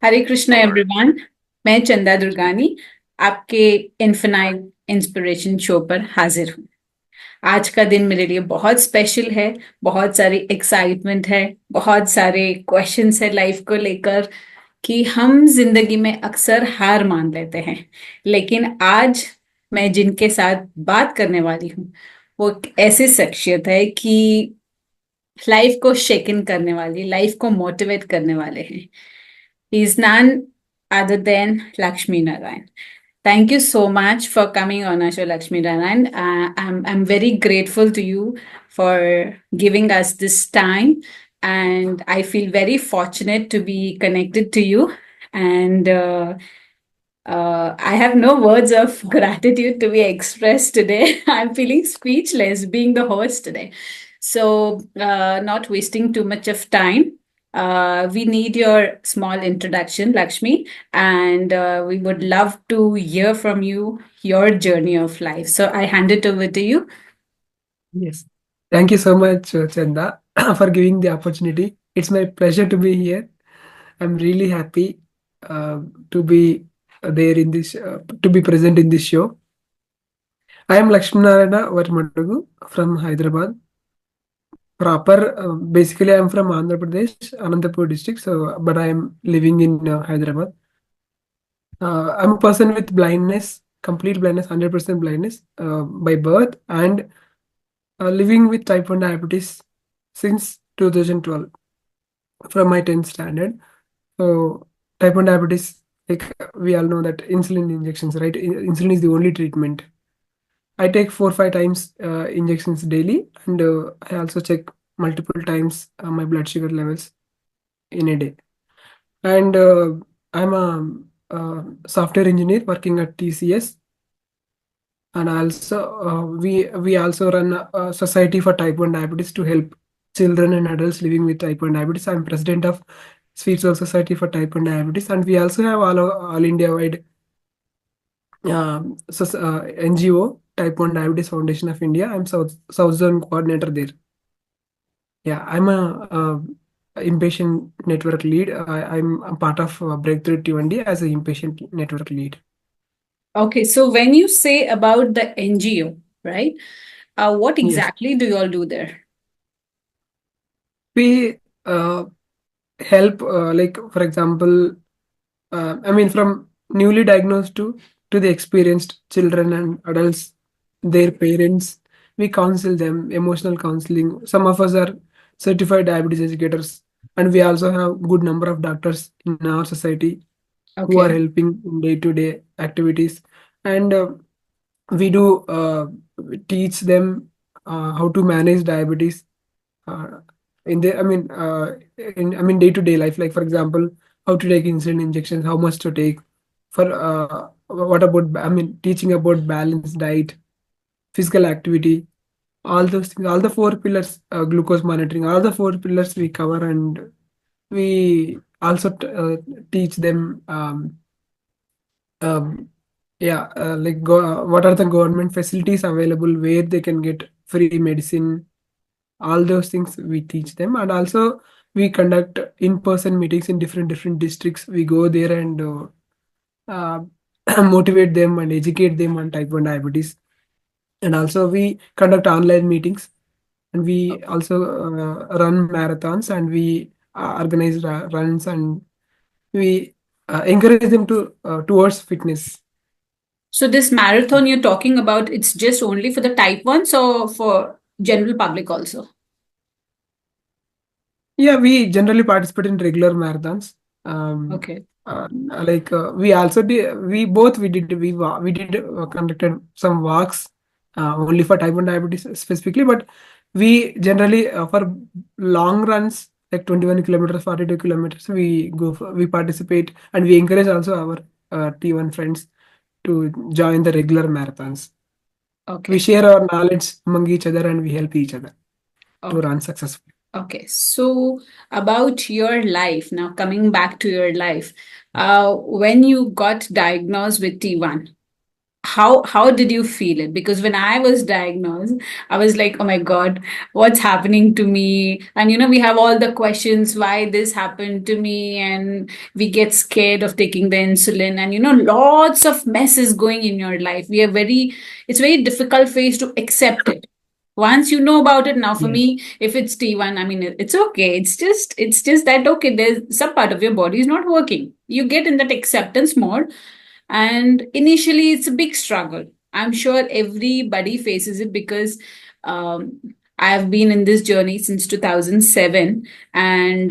हरे Krishna everyone. मैं चंदा दुर्गानी आपके इन्फिनाइट इंस्पिरेशन शो पर हाजिर हूँ। आज का दिन मेरे लिए बहुत स्पेशल है। बहुत सारी एक्साइटमेंट है। बहुत सारे क्वेश्चंस है लाइफ को लेकर कि हम जिंदगी में अक्सर हार मान लेते हैं। लेकिन आज मैं जिनके साथ बात करने वाली हूँ वो एक ऐसी शख्सियत है कि लाइफ को शेकन करने वाली, लाइफ को मोटिवेट करने वाले हैं। He is none other than Lakshmi Narayan. Thank you so much for coming on our show, Lakshmi Narayan. I'm very grateful to you for giving us this time, and I feel very fortunate to be connected to you. And I have no words of gratitude to be expressed today. I'm feeling speechless being the host today. So, not wasting too much of time, we need your small introduction, Lakshmi, and we would love to hear from you your journey of life. So, I hand it over to you. Yes. Thank you so much, Chanda, for giving the opportunity. It's my pleasure to be here. I'm really happy to be there in this, to be present in this show. I am Lakshminarayana Varimadugu from Hyderabad. Proper, basically, I'm from Andhra Pradesh, Anantapur district. So, but I am living in Hyderabad. I'm a person with blindness, complete blindness, 100% blindness by birth, and living with type 1 diabetes since 2012 from my 10th standard. So type 1 diabetes, like we all know that insulin injections, right? Insulin is the only treatment. I take 4 or 5 times injections daily, and I also check multiple times my blood sugar levels in a day. And I'm a software engineer working at TCS, and also we also run a society for type 1 diabetes to help children and adults living with type 1 diabetes. I'm president of Sweet Soul Society for Type 1 Diabetes, and we also have all India wide NGO Type 1 Diabetes Foundation of India. I'm South Zone coordinator there. Yeah, I'm a impatient network lead. I'm a part of Breakthrough T1D as a impatient network lead. Okay, so when you say about the NGO, right? What Yes, exactly do you all do there? we help, like for example, I mean, from newly diagnosed to the experienced children and adults, their parents, we counsel them, emotional counseling. Some of us are certified diabetes educators, and we also have good number of doctors in our society who are Okay. helping in day-to-day activities. And we do teach them how to manage diabetes uh, in the I mean day-to-day life, like for example, how to take insulin injections, how much to take, for what about, I mean, teaching about balanced diet, physical activity, all those things, all the four pillars, glucose monitoring, all the four pillars we cover. And we also teach them um, yeah, like what are the government facilities available where they can get free medicine. All those things we teach them. And also we conduct in-person meetings in different districts. We go there and uh, motivate them and educate them on type 1 diabetes. And also we conduct online meetings, and we also run marathons, and we organize runs, and we encourage them to towards fitness. So this marathon you're talking about, it's just only for the type 1s or for general public also? Yeah, we generally participate in regular marathons. Um, Okay. like we also did, we both we did we did conducted some walks only for type 1 diabetes specifically, but we generally for long runs like 21 kilometers, 42 kilometers, we go for, we participate, and we encourage also our T1 friends to join the regular marathons. We Okay. share our knowledge among each other, and we help each other to Okay. run successfully. Okay. So about your life, now coming back to your life, when you got diagnosed with T1, how did you feel it? Because when I was diagnosed, I was like, oh my god, what's happening to me? And we have all the questions why this happened to me, and we get scared of taking the insulin, and lots of mess is going in your life. It's very difficult phase to accept it. Once you know about it, now for Yes. me, if it's T1, I mean, it's okay. It's just that, okay, there's some part of your body is not working. You get in that acceptance mode, and initially, it's a big struggle. I'm sure everybody faces it, because um, I've been in this journey since 2007, and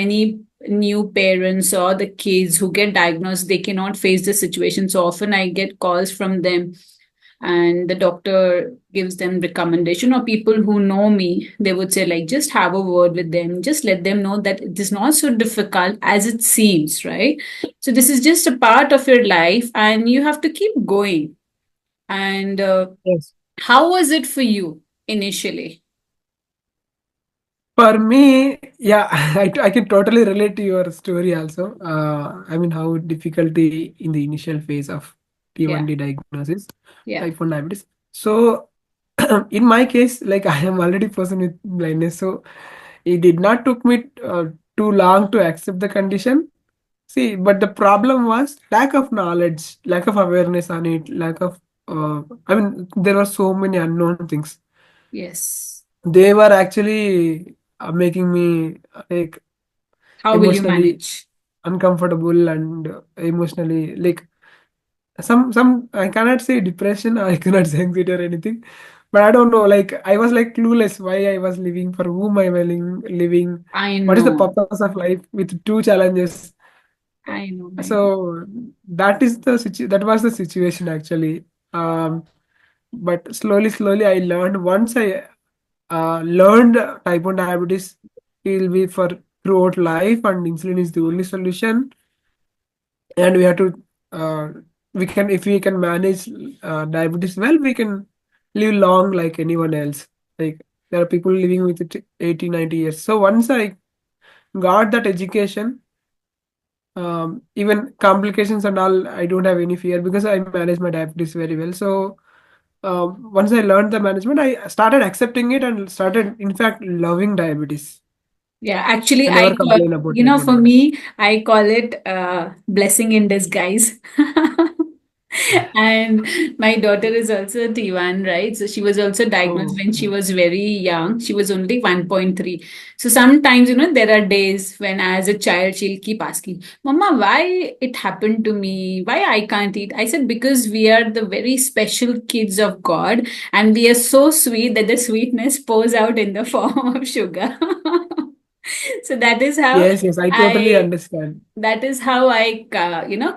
many new parents or the kids who get diagnosed, they cannot face the situation. So often I get calls from them, and the doctor gives them recommendation, or people who know me, they would say, like, just have a word with them, just let them know that it is not so difficult as it seems, right? So this is just a part of your life, and you have to keep going. And Yes. how was it for you initially? For me, yeah, I can totally relate to your story also. I mean, how difficulty in the initial phase of Yeah, T1D diagnosis, yeah, type 1 diabetes. So, in my case, like I am already person with blindness, so it did not took me too long to accept the condition. See, but the problem was lack of knowledge, lack of awareness on it, lack of, I mean, there were so many unknown things. yes. They were actually making me like How will you emotionally manage? uncomfortable and emotionally like some I cannot say depression or I cannot say anxiety or anything, but I don't know. Like I was like clueless why I was living, for whom I was living, I what is the know, purpose of life with two challenges. I know, I know. So that is the that was the situation actually. Um, but slowly I learned. Once I learned type 1 diabetes, it will be for throughout life, and insulin is the only solution. And we have to, uh, we can, if we can manage diabetes well, we can live long like anyone else. Like there are people living with it 80, 90 years. So once I got that education, even complications and all, I don't have any fear because I manage my diabetes very well. So once I learned the management, I started accepting it and started, in fact, loving diabetes. Yeah, actually, I I never call, complain about type 1 for diabetes. me, I call it blessing in disguise. And my daughter is also T1, right? So she was also diagnosed Oh, when she okay. was very young. She was only 1.3. So sometimes, there are days when, as a child, she'll keep asking, Mama, why it happened to me? Why I can't eat? I said, because we are the very special kids of God, and we are so sweet that the sweetness pours out in the form of sugar. So Yes, yes, I totally I understand.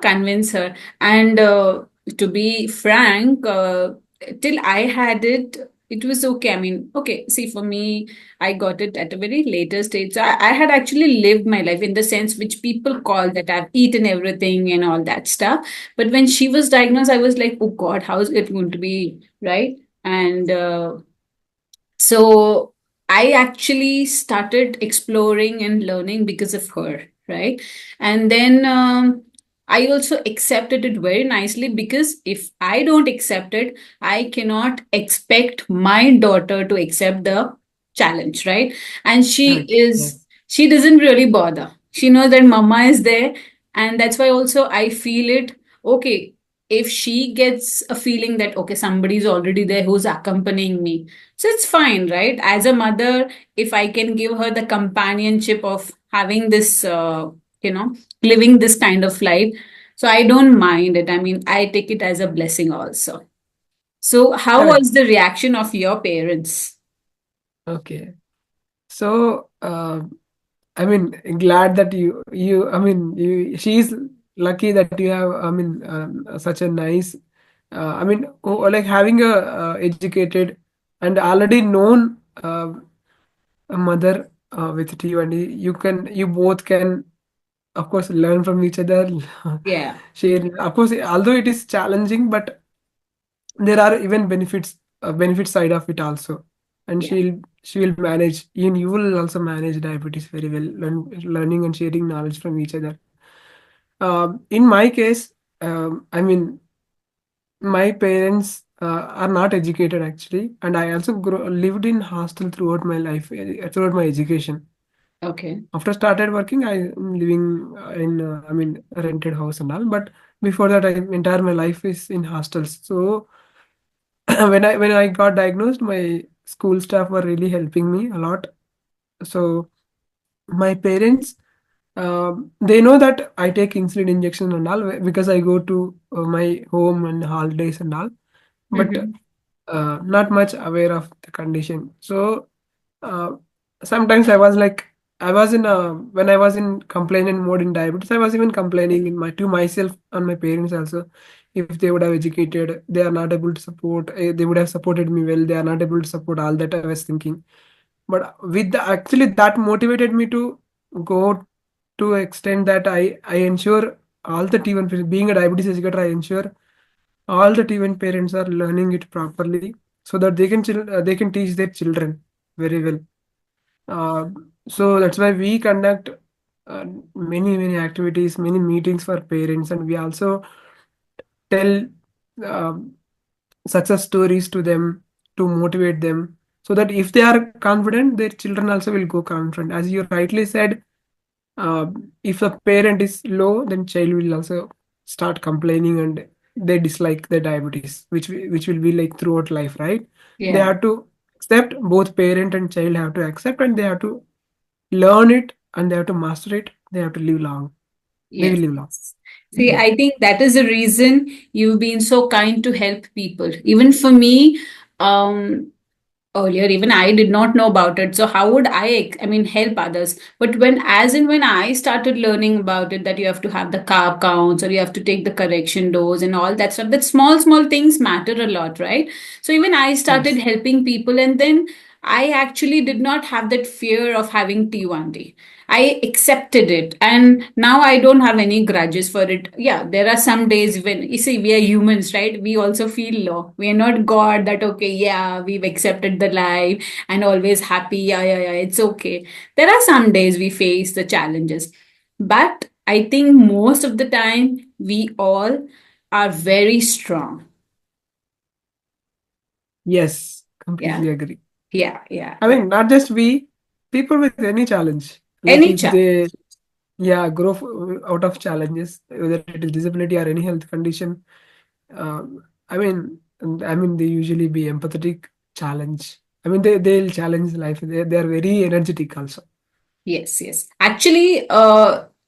convince her. And to be frank, till I had it, it was okay. I mean, okay, see, for me, I got it at a very later stage. So I had actually lived my life in the sense which people call that I've eaten everything and all that stuff. But when she was diagnosed, I was like, oh God, how is it going to be, right? And so I actually started exploring and learning because of her, right? And then I also accepted it very nicely, because if I don't accept it, I cannot expect my daughter to accept the challenge, right? And Correct. Yes. she doesn't really bother. She knows that mama is there. And that's why also I feel it, okay, if she gets a feeling that, okay, somebody's already there who's accompanying me, so it's fine, right? As a mother, if I can give her the companionship of having this, living this kind of life, so I don't mind it. I mean, I take it as a blessing also. So, how Correct. was the reaction of your parents? Okay. So, I mean, glad that I mean, she's lucky that you have, I mean, such a nice, I mean, like having a educated and already known a mother with T1D, you both can, of course, learn from each other, Yeah, share. Of course, although it is challenging, but there are even benefit side of it also. And yeah, she will manage, even you will also manage diabetes very well, learning and sharing knowledge from each other. In my case, I mean, my parents are not educated actually, and I also lived in hostel throughout my life, throughout my education. Okay. After started working, I am living in I mean rented house and all. But before that, I entire my life is in hostels. So when I got diagnosed, my school staff were really helping me a lot. So my parents, they know that I take insulin injection and all because I go to my home and holidays and all. But Mm-hmm. not much aware of the condition. So uh, sometimes I was like, I was in a when I was in complaining mode in diabetes, I was even complaining in my to myself and my parents also. If they would have educated, they are not able to support. They would have supported me well. They are not able to support all that I was thinking. But with the actually that motivated me to go to extent that I ensure all the T1 being a diabetes educator, I ensure all the T1 parents are learning it properly so that they can teach their children very well. Uh, so that's why we conduct many activities, many meetings for parents, and we also tell um, success stories to them to motivate them, so that if they are confident, their children also will go confident. As you rightly said, uh, if a parent is low, then child will also start complaining and they dislike the diabetes, which will be like throughout life, right? They Yeah. have to accept, both parent and child have to accept, and they have to learn it, and they have to master it. They have to live long. They will Yes. live long. See, Yeah. I think that is the reason you've been so kind to help people. Even for me, earlier, even I did not know about it. So how would I mean, help others? But when I started learning about it, that you have to have the carb counts or you have to take the correction dose and all that stuff, that small things matter a lot, right? So even I started Yes. helping people, and then I actually did not have that fear of having T1D. I accepted it, and now I don't have any grudges for it. Yeah, there are some days when you see we are humans, right? We also feel low. We are not God that okay, yeah, we've accepted the life and always happy. Yeah, it's okay. There are some days we face the challenges, but I think most of the time we all are very strong. Yes. Yeah, Completely agree. yeah, I yeah. mean, not just we, people with any challenge. Like Any if challenge. they, yeah, grow out of challenges, whether it is disability or any health condition. I mean, they usually be empathetic, challenge. I mean, they'll challenge life. They are very energetic also. Yes. Actually,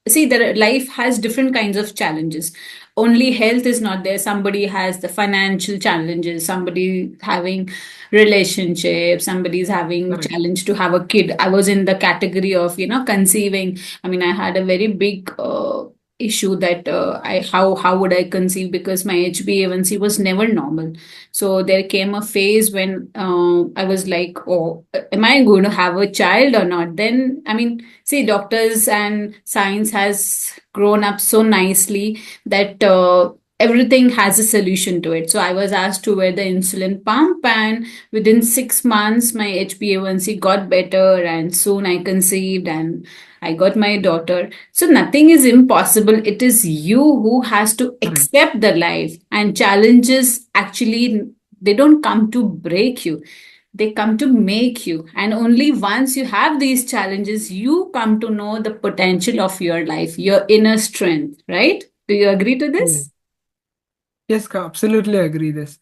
see, life has different kinds of challenges. Only health is not there. Somebody has the financial challenges. Somebody having relationships. Somebody's having Correct. challenge to have a kid. I was in the category of conceiving. I mean, I had a very big issue that I how would I conceive because my HbA1c was never normal. So there came a phase when I was like, oh, am I going to have a child or not? Then, I mean, see, doctors and science has grown up so nicely that everything has a solution to it. So I was asked to wear the insulin pump, and within 6 months, my HbA1c got better, and soon I conceived and I got my daughter. So nothing is impossible. It is you who has to Correct. accept the life, and challenges actually they don't come to break you, they come to make you. And only once you have these challenges, you come to know the potential of your life, your inner strength, right? Do you agree to Yeah. this? Yes, absolutely agree. This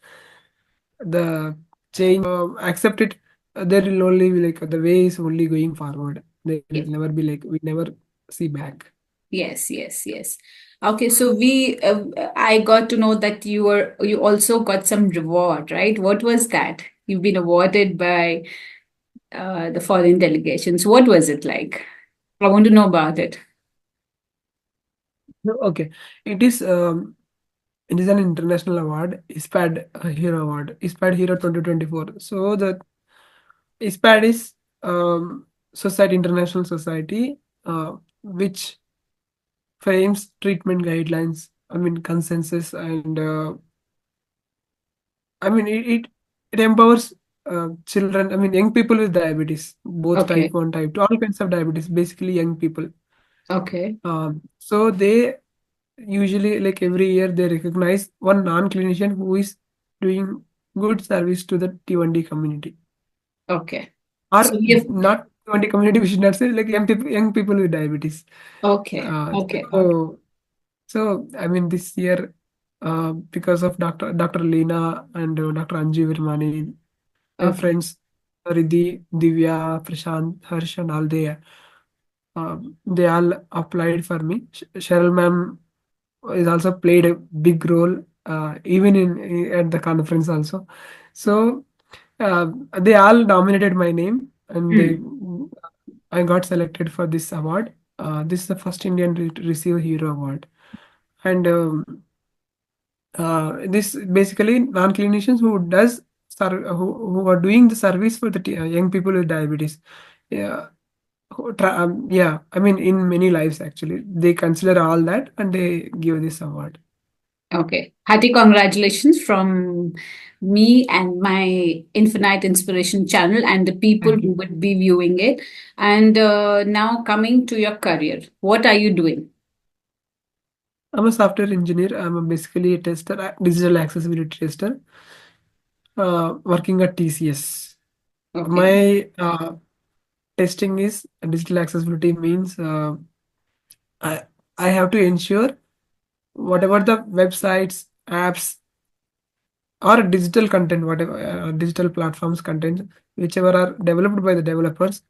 the change. Accept it. There will only be like the way is only going forward. There will Yes. never be like we never see back. Yes. Okay, so I got to know that you also got some reward, right? What was that? You've been awarded by the foreign delegations. What was it like? I want to know about it. No, okay, it is. It is an international award, ISPAD Hero Award, ISPAD Hero 2024. So the ISPAD is Society International Society, which frames treatment guidelines. I mean consensus, and it empowers children. I mean young people with diabetes, both Okay. type 1, type 2, all kinds of diabetes. Basically young people. Okay. So they usually like every year they recognize one non-clinician who is doing good service to the T1D community, Okay. So or we have, not T1D community. We should not say like young people with diabetes. okay, Uh, okay, okay, so so I mean this year, because of Dr. Leena and Dr. Anju Virmani, my okay. friends Riddhi, Divya, Prashant, Harsh, and all they all applied for me. Cheryl ma'am is also played a big role, even in at the conference also. So uh, they all nominated my name, and Hmm. I got selected for this award. This is the first Indian receive Hero Award, and this basically non-clinicians who are doing the service for the young people with diabetes. Yeah, yeah. I mean, in many lives actually, they consider all that and they give this award. Okay. Hearty congratulations from me and my Infinite Inspiration channel and the people Thank who you. would be viewing it. And now coming to your career, what are you doing? I'm a software engineer. Basically a tester, a digital accessibility tester, working at TCS. Okay. My testing is digital accessibility means I I have to ensure whatever the websites, apps, or digital content, whatever digital platforms content, whichever are developed by the developers,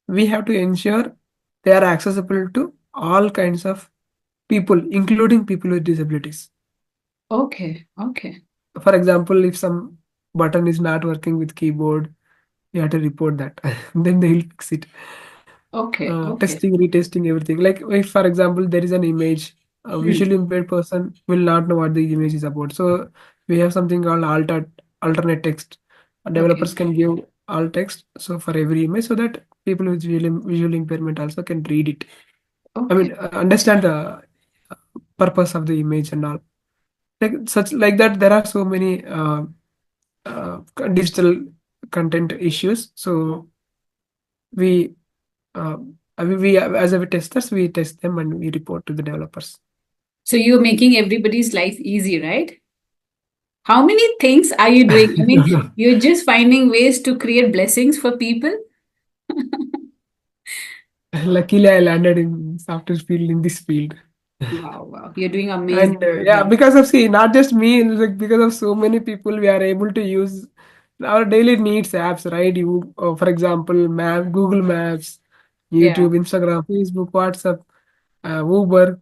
we have to ensure they are accessible to all kinds of people, including people with disabilities. Okay. Okay. For example, if some button is not working with keyboard, you have to report that. Then they will fix it. Okay. Okay. Testing, retesting, everything. Like if, for example, there is an image, a Hmm. visually impaired person will not know what the image is about. So we have something called alternate text. Okay. Developers can give alt text so for every image so that people with visual impairment also can read it. I Okay. mean, understand the purpose of the image and all. Like such like that, there are so many uh, digital content issues. So we uh, we as a testers we test them and we report to the developers. So you're making everybody's life easy, right? How many things are you doing? I mean, you're just finding ways to create blessings for people. Luckily, I landed in software field in this field. Wow, wow. You're doing amazing And over yeah, here. because of see, not just me, like because of so many people, we are able to use our daily needs apps, right? You, for example, Google Maps, Yeah, YouTube, Instagram, Facebook, WhatsApp, Uber,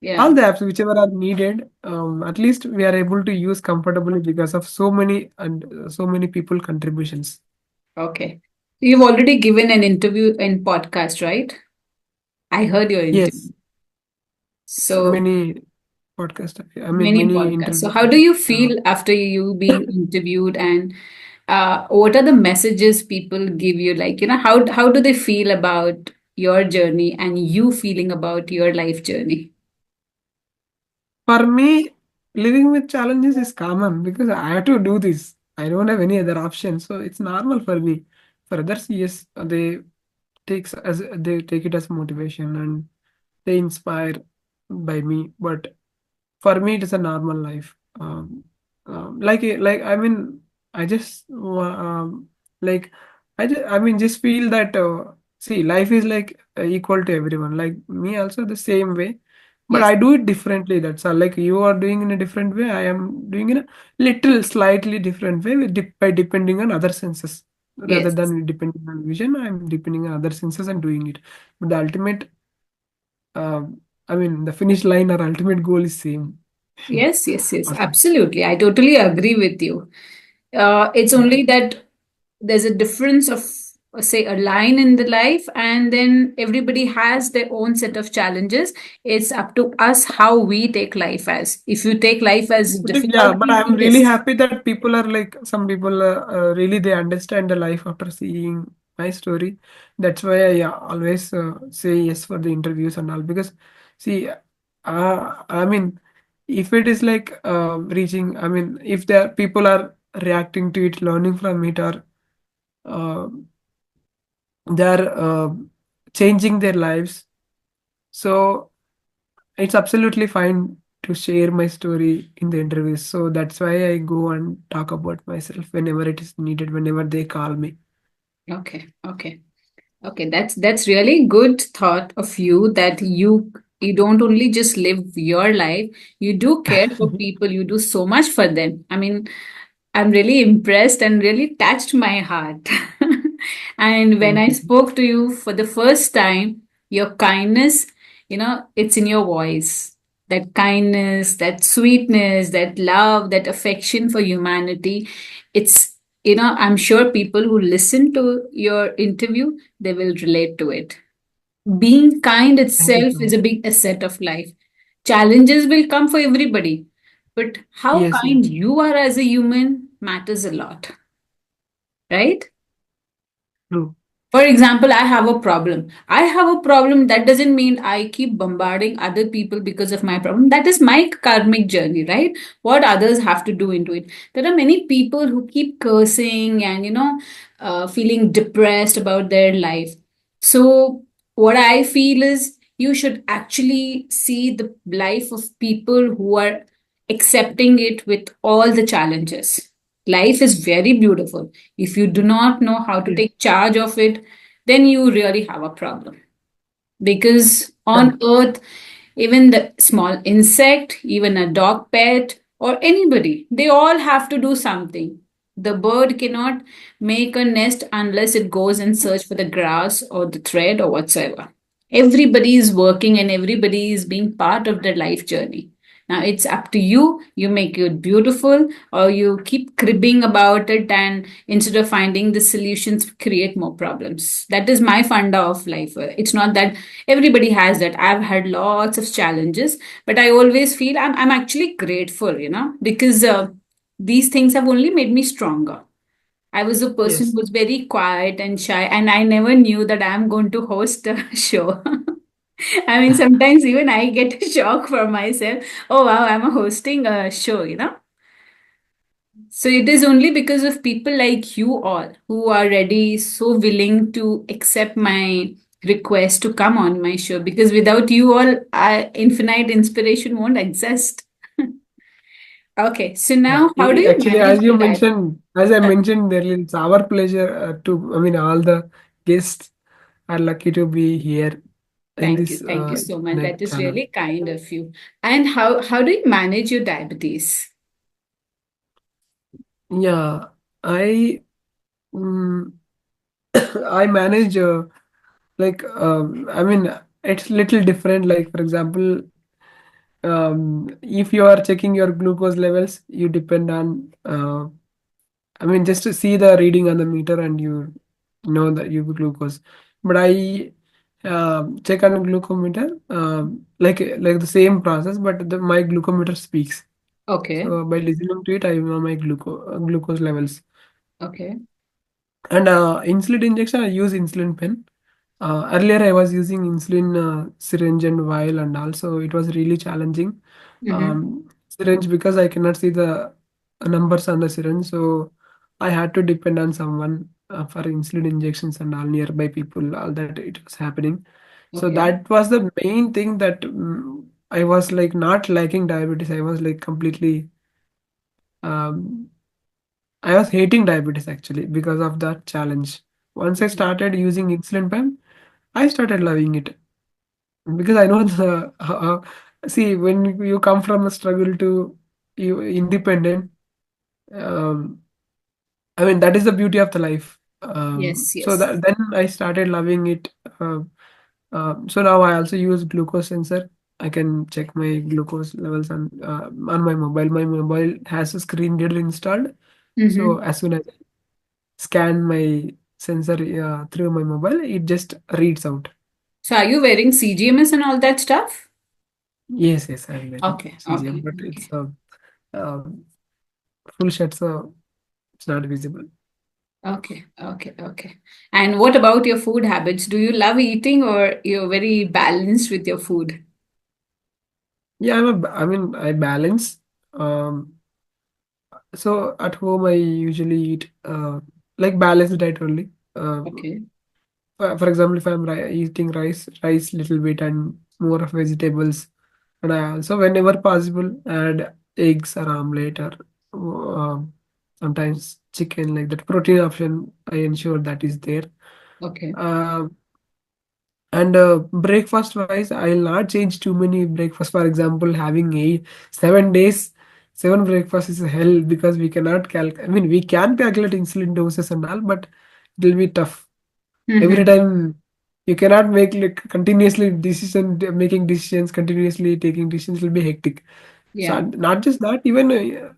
yeah. all the apps whichever are needed. At least we are able to use comfortably because of so many and so many people contributions. Okay. You've already given an interview in podcast, right? I heard your interview. Yes, So many podcast. I mean, many many podcasts. So interviews. how do you Uh, feel after you being interviewed, and what are the messages people give you? Like, how do they feel about your journey and you feeling about your life journey? For me, living with challenges is common because I have to do this. I don't have any other option, so it's normal for me. For others, yes, they take it as motivation and they inspire by me. But for me, it is a normal life. Like I mean, I just like I mean, just feel that see, life is like equal to everyone. Like me, also the same way, but Yes, I do it differently. That's all. Like you are doing in a different way. I am doing in a little, slightly different way by depending on other senses rather yes, than depending on vision. I'm depending on other senses and doing it. But the ultimate, I mean, the finish line or ultimate goal is same. yes, yes, yes. Awesome. Absolutely. I totally agree with you. It's Yeah. only that there's a difference of, say, a line in the life, and then everybody has their own set of challenges. It's up to us how we take life as. If you take life as Yeah, but difficulty, I'm really yes, happy that people are like some people really they understand the life after seeing my story. That's why I always say yes for the interviews and all because see, I mean, if it is like reaching, I mean, if there people are reacting to it, learning from it, or uh, they're changing their lives, so it's absolutely fine to share my story in the interviews. So that's why I go and talk about myself whenever it is needed, whenever they call me. Okay, okay. Okay, that's really good thought of you, that you don't only just live your life, you do care for people, you do so much for them. I mean, I'm really impressed and really touched my heart. And when Thank I you. spoke to you for the first time, your kindness, it's in your voice. That kindness, that sweetness, that love, that affection for humanity. I'm sure people who listen to your interview, they will relate to it. Being kind Thank you itself so is much. a big asset of life. Challenges will come for everybody, but how Yes, kind yes. you are as a human matters a lot, right? True. For example, I have a problem. I have a problem. That doesn't mean I keep bombarding other people because of my problem. That is my karmic journey, right? What others have to do into it. There are many people who keep cursing and, feeling depressed about their life. So, what I feel is you should actually see the life of people who are accepting it with all the challenges. Life is very beautiful. If you do not know how to Yes. take charge of it, then you really have a problem. Because Right. on earth, even the small insect, even a dog pet, or anybody, they all have to do something. The bird cannot make a nest unless it goes and search for the grass or the thread or whatsoever. Everybody is working and everybody is being part of their life journey. Now it's up to you. You make it beautiful or you keep cribbing about it, and instead of finding the solutions, create more problems. That is my funda of life. It's not that everybody has that. I've had lots of challenges, but I always feel I'm actually grateful, because these things have only made me stronger. I was a person who Yes. was very quiet and shy, and I never knew that I'm going to host a show. I mean, sometimes even I get a shock for myself. Oh, wow, I'm hosting a show. So it is only because of people like you all who are ready, so willing to accept my request to come on my show. Because without you all, infinite inspiration won't exist. Okay, so now how do you Actually, manage as you your diet? mentioned, as I mentioned earlier, it's our pleasure I mean, all the guests are lucky to be here in this Thank you so much. internet That is channel. really kind of you. And how do you manage your diabetes? Yeah, I mm, I manage I mean, it's little different. Like for example, if you are checking your glucose levels, you depend on I mean, just to see the reading on the meter and you know that you glucose. But I check on a glucometer, like the same process, but my glucometer speaks. Okay, So by listening to it, I know my glucose levels. okay. And insulin injection, I use insulin pen. Earlier, I was using insulin syringe and vial, and also it was really challenging. Mm-hmm. Syringe because I cannot see the numbers on the syringe, so I had to depend on someone for insulin injections and all nearby people. All that it was happening. So Okay. that was the main thing that I was like not liking diabetes. I was like completely. Um, I was hating diabetes actually because of that challenge. Once I Mhm. started using insulin pen, I started loving it because I know the see when you come from a struggle to you independent. Um, I mean that is the beauty of the life. Yes, So yes. that then I started loving it. So now I also use glucose sensor. I can check my glucose levels on my mobile. My mobile has a screen reader installed. So Mm-hmm. as soon as scan my sensor through my mobile, it just reads out. So are you wearing CGMS and all that stuff? Yes, yes, I'm wearing Okay, CGM, okay, but it's okay. a um, full shirt, so it's not visible. Okay, okay, okay. And what about your food habits? Do you love eating or you're very balanced with your food? Yeah, I mean, I balance. Um, so at home, I usually eat like balanced diet only. Okay. For example, if I'm eating rice little bit and more of vegetables. And I also, whenever possible, add eggs or omelette or um sometimes chicken, like that protein option. I ensure that is there. Okay. Uh, and breakfast wise, I'll not change too many breakfasts. For example, having 7 days, 7 breakfasts is hell because we cannot calculate. I mean, we can calculate insulin doses and all, but it will be tough. Every Mm-hmm. time you cannot make like continuously decision making decisions, continuously taking decisions will be hectic. So Yeah. not just that, even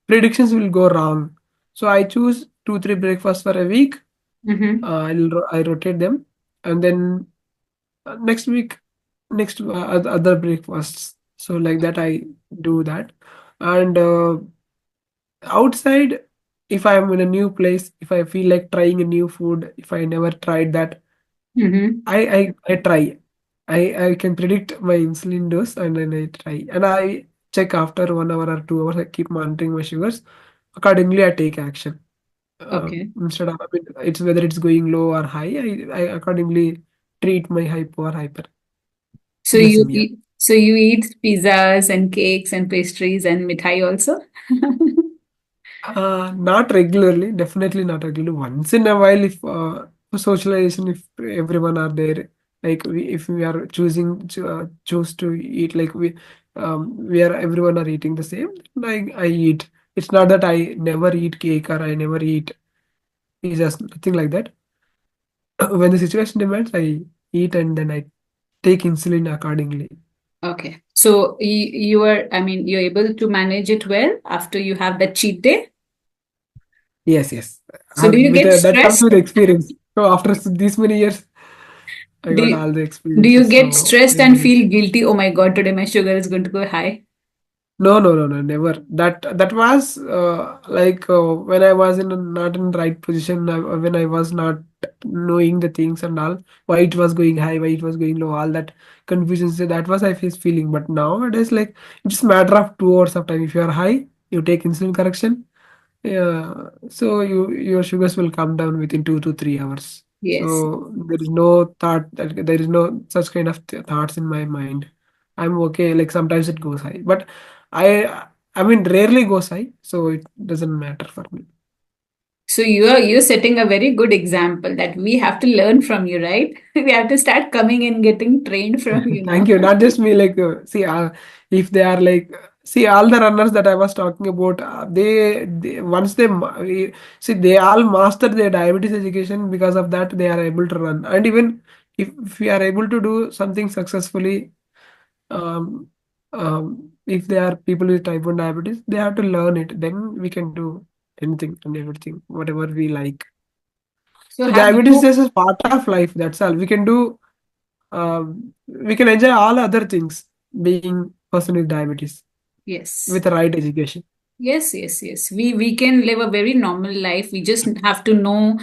predictions will go wrong. So I choose 2 3 breakfasts for a week. Mm-hmm. I rotate them, and then next week, next other breakfasts. So like that I do that. And outside, if I'm in a new place, if I feel like trying a new food, if I never tried that, Mm-hmm. I try. I can predict my insulin dose and then I try. And I check after 1 hour or 2 hours. I keep monitoring my sugars. Accordingly, I take action. Okay. Instead of, I mean, it's whether it's going low or high, I accordingly treat my hypo or hyperglycemia. So you eat pizzas and cakes and pastries and mithai also? Not regularly, definitely not regularly. Once in a while, if for socialization, if everyone are there, like if we are choose to eat, like we are everyone are eating the same, I eat. It's not that I never eat cake or I never eat. It's just nothing like that. When the situation demands, I eat and then I take insulin accordingly. Okay. So you are, I mean, you're able to manage it well after you have that cheat day. Yes, yes. So do you With get that comes stressed? with experience. So after these many years, I Do got you, all the do you experiences. get So I stressed and manage. feel guilty? Oh my God, today my sugar is going to go high. No, no, no, no, never. That was like when I was not in the right position, when I was not knowing the things and all, why it was going high, why it was going low, all that confusion. So that was I face feeling. But nowadays, like it's matter of 2 hours of time. If you are high, you take insulin correction. Yeah, so your sugars will come down within 2 to 3 hours. Yes. So there is no thought that there is no such kind of thoughts in my mind. I'm okay. Like sometimes it goes high, but I mean rarely goes high, so it doesn't matter for me. So you're setting a very good example that we have to learn from you, right? We have to start coming and getting trained from you Thank now. you. Not just me. Like see, if they are like see all the runners that I was talking about, they once see they all master their diabetes education because of that they are able to run. And even if we are able to do something successfully, um, if they are people with type 1 diabetes, they have to learn it. Then we can do anything and everything, whatever we like. So So have diabetes you is just part of life. That's all. We can enjoy all other things being person with diabetes yes. with the right education. Yes, yes, yes. We can live a very normal life. We just have to know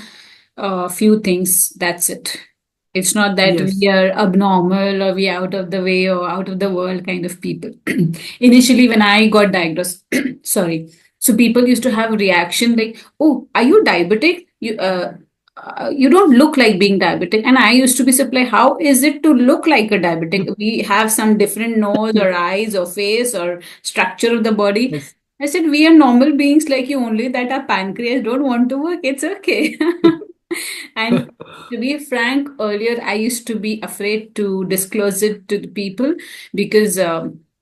a few things. That's it. It's not that we Yes. are abnormal or we are out of the way or out of the world kind of people. Initially, when I got diagnosed, sorry. So people used to have reaction like, "Oh, are you diabetic? You don't look like being diabetic." And I used to be surprised, how is it to look like a diabetic? We have some different nose or eyes or face or structure of the body. Yes. I said, we are normal beings like you, only that our pancreas don't want to work. It's okay. And to be frank, earlier I used to be afraid to disclose it to the people because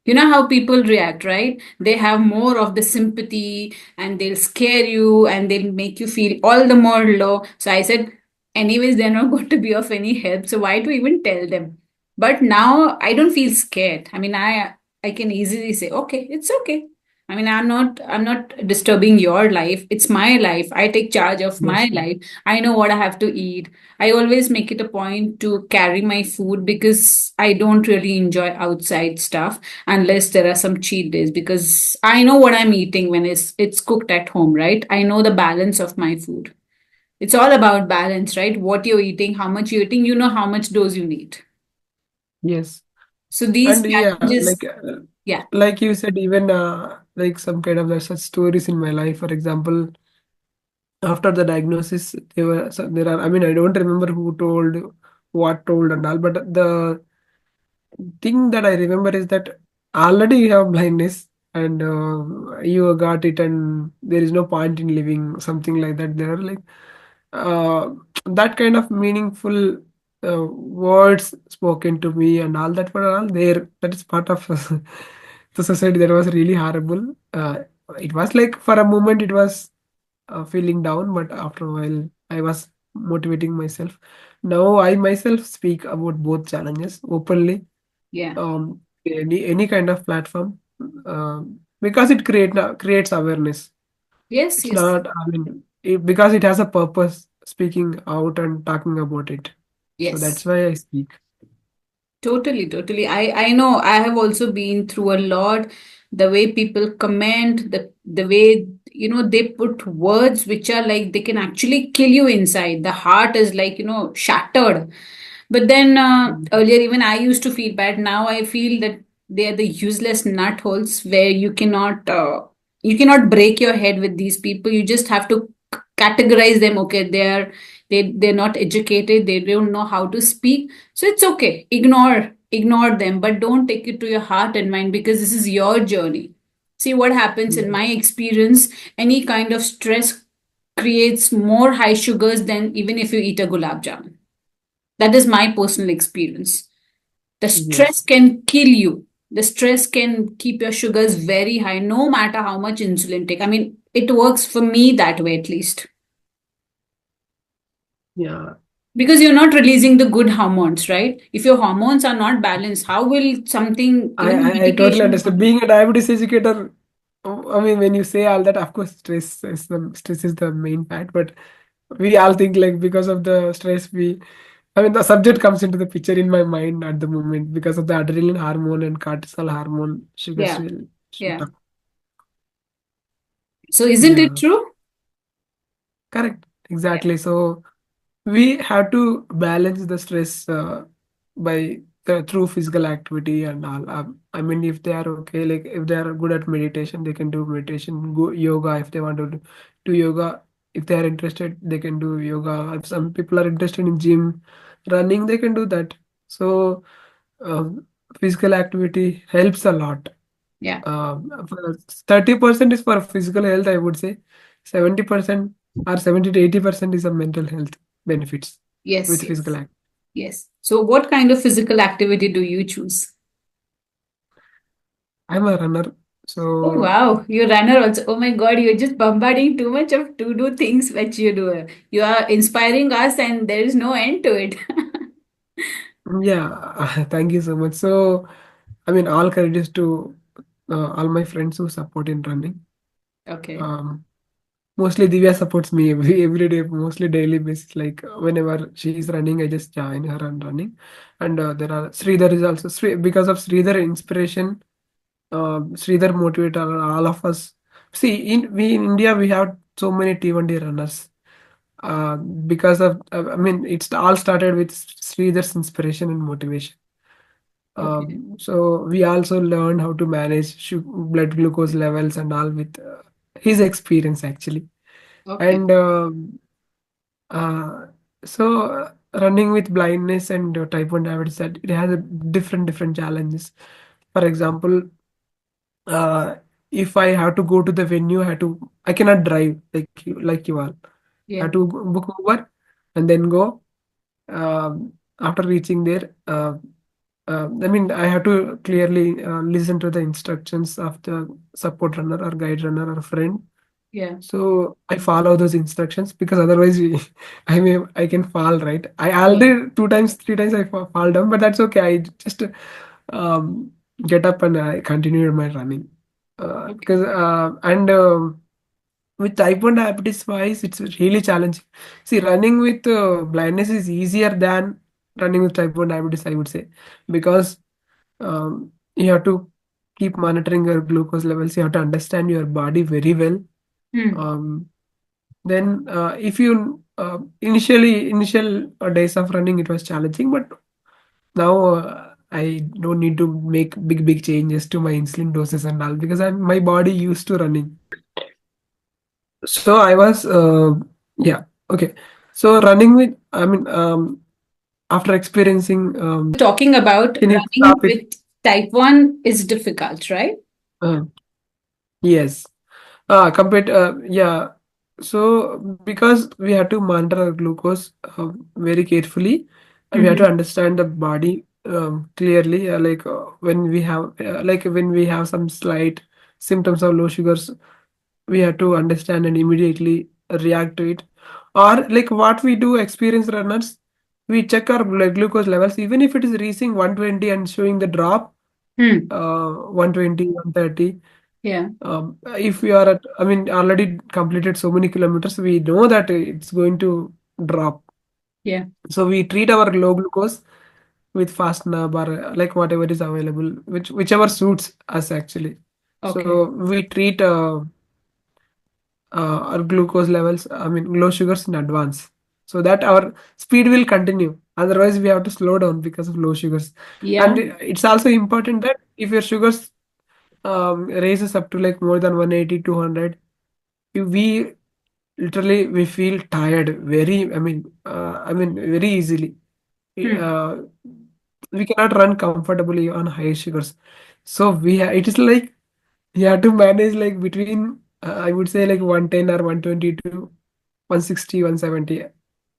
you know how people react, right? They have more of the sympathy and they'll scare you and they'll make you feel all the more low. So I said, anyways, they're not going to be of any help. So why to even tell them? But now I don't feel scared. I mean, I can easily say, okay, it's okay. I mean, I'm not disturbing your life. It's my life. I take charge of my Yes. life. I know what I have to eat. I always make it a point to carry my food because I don't really enjoy outside stuff unless there are some cheat days because I know what I'm eating when it's cooked at home, right? I know the balance of my food. It's all about balance, right? What you're eating, how much you're eating, you know how much dose you need. Yes. So these And yeah, challenges, yeah. like you said, even like some kind of such stories in my life. For example, after the diagnosis, there are. I mean, I don't remember who told, what told, and all. But the thing that I remember is that already you have blindness and you got it, and there is no point in living, something like that. There are like uh, that kind of meaningful words spoken to me and all that were all there. That is part of the society. That was really horrible. It was like for a moment it was feeling down, but after a while I was motivating myself. Now I myself speak about both challenges openly, Yeah. any kind of platform, because it creates awareness. Yes, It's yes, not, I mean, because it has a purpose, speaking out and talking about it. So that's yes. why I speak. Totally, totally. I know I have also been through a lot. The way people comment, the way they put words which are like they can actually kill you inside. The heart is like shattered. But then Mm. earlier even I used to feel bad. Now I feel that they are the useless nut holes where you cannot break your head with these people. You just have to categorize them. Okay, they're not educated. They don't know how to speak, so it's okay. Ignore them, but don't take it to your heart and mind because this is your journey. See what happens in my Yes. experience. Any kind of stress creates more high sugars than even if you eat a gulab jamun. That is my personal experience. The stress Yes. can kill you. The stress can keep your sugars very high, no matter how much insulin take. I mean, it works for me that way at least. Yeah. Because you're not releasing the good hormones, right? If your hormones are not balanced, how will something, I, even a I totally medication understand. work? Being a diabetes educator, I mean, when you say all that, of course, stress is the main fact. But we all think like because of the stress, I mean, the subject comes into the picture in my mind at the moment because of the adrenaline hormone and cortisol hormone. Sugars Yeah, will shoot yeah. up. So isn't it Yeah, true? correct. Yeah, Exactly. So we have to balance the stress through physical activity and all. I mean, if they are okay, like if they are good at meditation, they can do meditation. Go yoga if they want to do yoga. If they are interested, they can do yoga. If some people are interested in gym, running, they can do that. So um, physical activity helps a lot. yeah. 30% is for physical health, I would say. 70% or 70 to 80% is a mental health benefits Yes, with physical yes, act. yes. So what kind of physical activity do you choose? I'm a runner, Oh so wow, you runner also. Oh my God, you're just bombarding too much of to do things which you do. You are inspiring us, and there is no end to it. yeah, thank you so much. So, I mean, all credits to all my friends who support in running. Okay. Um, Mostly Divya supports me every day, mostly daily basis. Like whenever she is running, I just join her and running. And there are Sridhar is also because of Sridhar inspiration. Sridhar motivate all of us. See, in India we have so many T20 runners. Because of I mean, it's all started with Sridhar's inspiration and motivation. Okay. So we also learned how to manage blood glucose levels and all with his experience actually. Okay. And uh, so running with blindness and type 1 diabetes, that it has a different challenges. For example, uh, if I have to go to the venue, I cannot drive like you all. I have Yeah. to book Uber and then go. After reaching there, I mean, I have to clearly listen to the instructions of the support runner or guide runner or friend. Yeah. So I follow those instructions because otherwise I can fall, right. I Yeah. already 2 times, 3 times I fall down, but that's okay. I just um, get up and I continue my running. Okay. Because and with type 1 diabetes wise, it's really challenging. See, running with blindness is easier than running with type 1 diabetes, I would say, because you have to keep monitoring your glucose levels. You have to understand your body very well. Hmm. Um, then, if you initial days of running, it was challenging, but now I don't need to make big changes to my insulin doses and all because my body used to running. So I was yeah, okay. So running with, I mean, after experiencing, Talking about can you running stop with it? type 1 is difficult, right? Uh, yes. Compared, yeah. So because we have to monitor our glucose very carefully, and we have to Mm-hmm. understand the body clearly. Like when we have some slight symptoms of low sugars, we have to understand and immediately react to it. Or like what we do, experienced runners, we check our blood glucose levels, even if it is reaching 120 and showing the drop, Hmm. 120, 130. Yeah. If we are at, I mean, already completed so many kilometers, we know that it's going to drop. Yeah. So we treat our low glucose with fast nab or like whatever is available, whichever suits us actually. Okay. So we treat our glucose levels, I mean, low sugars in advance, so that our speed will continue. Otherwise, we have to slow down because of low sugars. Yeah. And it's also important that if your sugars raises up to like more than 180, 200, we literally we feel tired very, I mean very easily. Hmm. uh, we cannot run comfortably on high sugars, so it is like you have to manage like between I would say like 110 or 120 to 160, 170.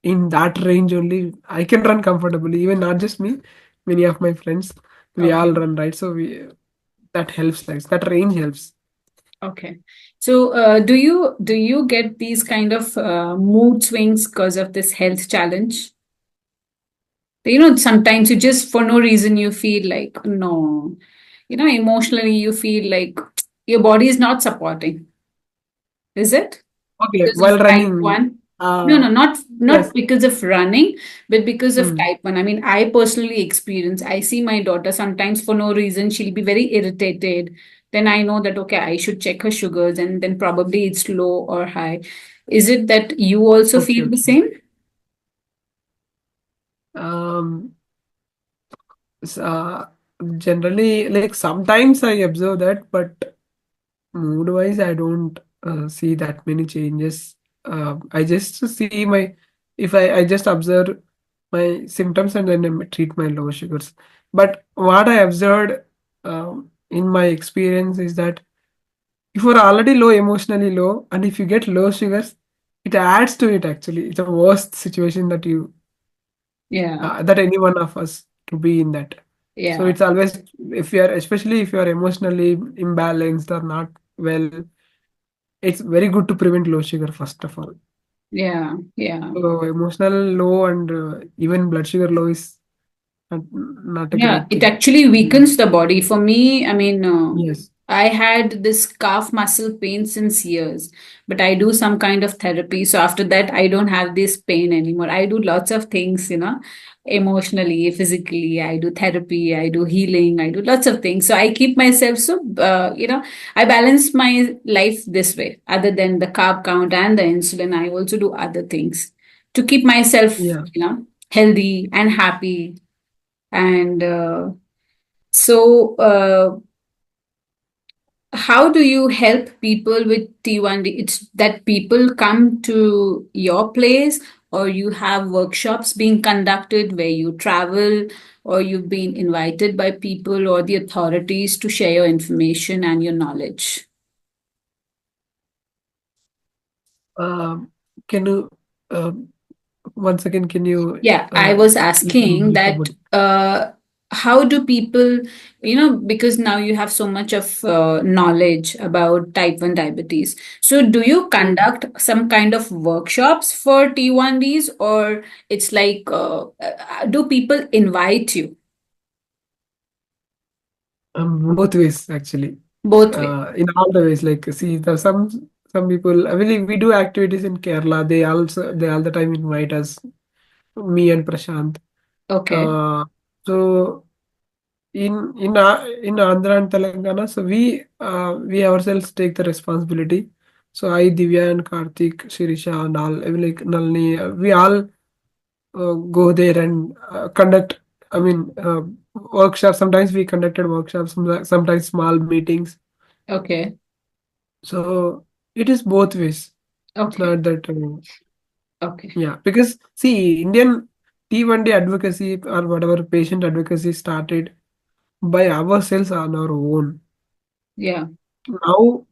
In that range only I can run comfortably, even not just me, many of my friends, we all Okay. run, right? So we that helps, like that range helps. Okay. So, do you get these kind of mood swings because of this health challenge? Sometimes you just for no reason you feel like no, emotionally you feel like your body is not supporting. Is it? Okay, Because while of type running, 1? No, uh no, not yes. because of running, but because of Mm. type 1. I mean, I personally experience, I see my daughter sometimes for no reason, she'll be very irritated. Then I know that, okay, I should check her sugars and then probably it's low or high. Is it that you also Okay, feel the okay. same? um s- uh, Generally, like sometimes I observe that, but mood wise I don't see that many changes. I just see my, if I just observe my symptoms and then I treat my low sugars. But what I observed in my experience is that if you're already low, emotionally low, and if you get low sugars, it adds to it actually. It's a worst situation Yeah, that any one of us to be in that. So yeah, it's always, if you are, especially if you are emotionally imbalanced or not well, it's very good to prevent low sugar first of all. yeah, yeah. So emotional low and even blood sugar low is not a Yeah, great it thing. actually Mm. weakens the body. For me, I mean, Yes. I had this calf muscle pain since years, but I do some kind of therapy. So after that, I don't have this pain anymore. I do lots of things, emotionally, physically. I do therapy, I do healing, I do lots of things. So I keep myself so, I balance my life this way. Other than the carb count and the insulin, I also do other things to keep myself, Yeah. healthy and happy and so, how do you help people with T1D? It's that people come to your place, or you have workshops being conducted where you travel, or you've been invited by people or the authorities to share your information and your knowledge. Um, can you um, once again? Can you Yeah, I was little asking brief that about? how do people, because now you have so much of knowledge about type 1 diabetes. So, do you Mm. conduct some kind of workshops for T1Ds, or it's like, do people invite you Both ways actually. both way? In all the ways, like see, the some people. I mean, we do activities in Kerala. They all the time invite us, me and Prashant. Okay, Uh, so in Andhra and Telangana, so we ourselves take the responsibility. So I, Divya and Karthik, Shirisha and all, I mean, like Nalini, we all go there and conduct. I mean, workshops. Sometimes we conducted workshops. Sometimes small meetings. okay, So it is both ways. It's okay, not that. okay. Yeah, because see, Indian T1D advocacy or whatever patient advocacy started by ourselves on our own. Yeah. Now,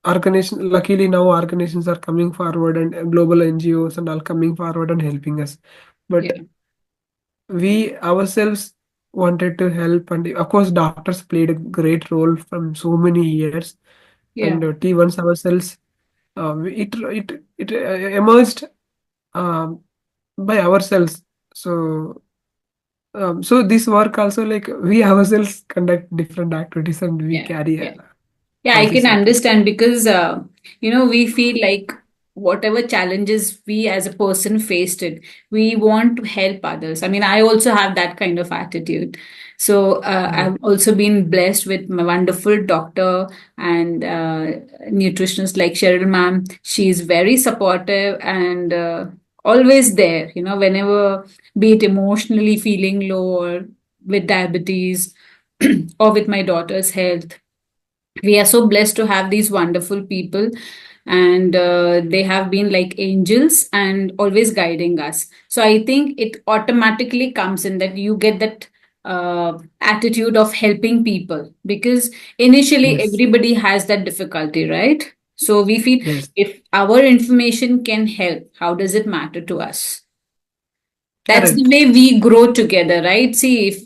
organization, luckily now organizations are coming forward and global NGOs and all coming forward and helping us. But Yeah. we ourselves wanted to help, and of course, doctors played a great role from so many years. Yeah. And T1s ourselves, it emerged um, by ourselves. So so this work also, like, we ourselves conduct different activities and we Yeah. carry Yeah. a Yeah, I can participate. understand because, we feel like whatever challenges we as a person faced it, we want to help others. I mean, I also have that kind of attitude. So Yeah. I've also been blessed with my wonderful doctor and nutritionist like Cheryl ma'am. She's very supportive and always there, whenever, be it emotionally feeling low or with diabetes or with my daughter's health. We are so blessed to have these wonderful people, and they have been like angels and always guiding us. So I think it automatically comes in that you get that attitude of helping people, because initially Yes. everybody has that difficulty, right? So we feel, Yes. if our information can help, how does it matter to us? That's the Correct. way we grow together, right? See, if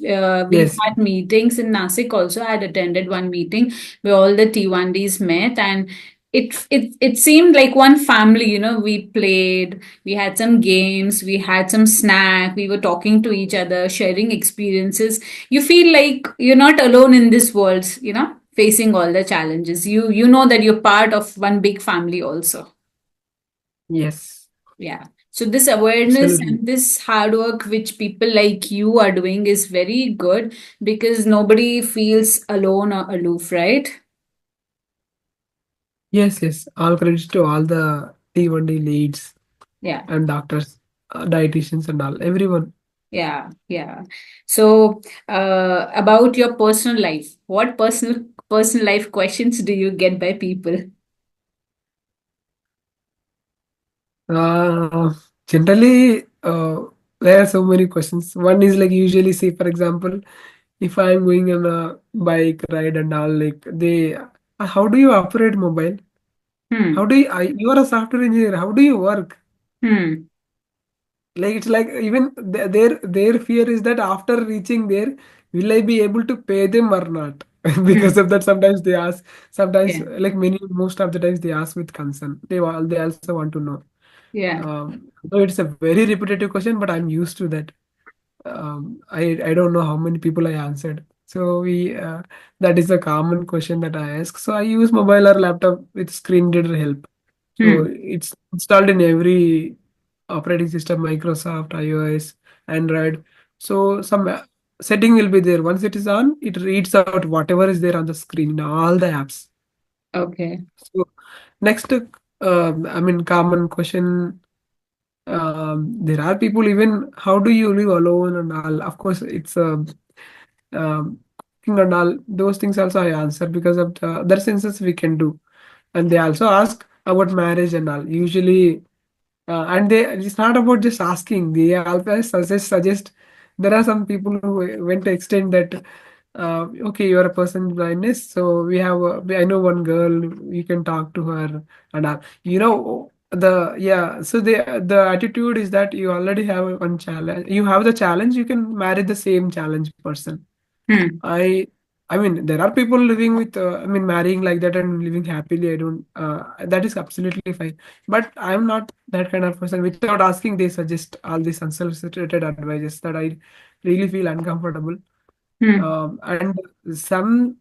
we've Yes. had meetings in Nasik also, I had attended one meeting where all the T1Ds met, and it seemed like one family, we played, we had some games, we had some snack, we were talking to each other, sharing experiences. You feel like you're not alone in this world, facing all the challenges. You know that you're part of one big family also. Yes. Yeah. So this awareness Absolutely. and this hard work which people like you are doing is very good, because nobody feels alone or aloof, right? Yes. Yes. All credits to all the T1D leads Yeah. and doctors, dietitians and all, everyone. Yeah. Yeah. So about your personal life, what personal life questions do you get by people? Uh, Generally, there are so many questions. One is like, usually, say for example, if I'm going on a bike ride and all, like they, how do you operate mobile? How Hmm. do you are a software engineer. How do you work? Hmm. Like, it's like, even their fear is that after reaching there, will I be able to pay them or not? Because Hmm. of that, sometimes they ask. Sometimes, Yeah. like most of the times, they ask with concern. They also want to know. Yeah. So it's a very repetitive question, but I'm used to that. I don't know how many people I answered. So we that is a common question that I ask. So I use mobile or laptop with screen reader help. So Hmm. it's installed in every operating system, Microsoft, iOS, Android. So some setting will be there. Once it is on, it reads out whatever is there on the screen in all the apps. Okay. So next, I mean, common question. There are people, even how do you live alone and all. Of course, it's cooking and all those things also I answer, because of the other senses we can do. And they also ask about marriage and all. Usually, and they, it's not about just asking. They always suggest. There are some people who went to extend that. Okay, you are a person with blindness, so we have. I know one girl. You can talk to her and all. The, yeah. So the attitude is that you already have one challenge. You have the challenge. You can marry the same challenge person. Hmm. I I mean, there are people living with, I mean, marrying like that and living happily. I don't, that is absolutely fine. But I'm not that kind of person. Without asking, they suggest all these unsolicited advices that I really feel uncomfortable. Hmm. And some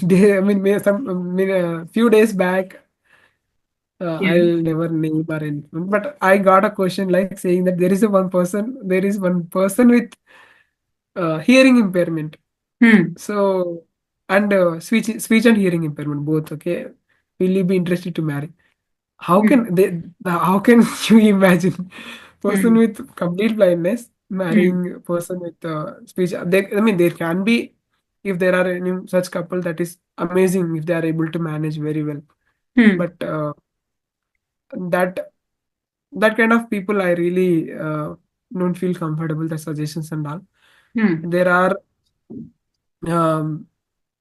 day, I mean, a few days back, Yeah. I'll never name or anything, but I got a question like saying that there is one person with hearing impairment. Hmm. So, and speech and hearing impairment both. Okay, will you be interested to marry? How Hmm. can they? How can you imagine person Hmm. with complete blindness Hmm. marrying a person with speech? I mean, there can be, if there are any such couple, that is amazing if they are able to manage very well. Hmm. But that that kind of people, I really don't feel comfortable. The suggestions and all. Hmm. There are. Um,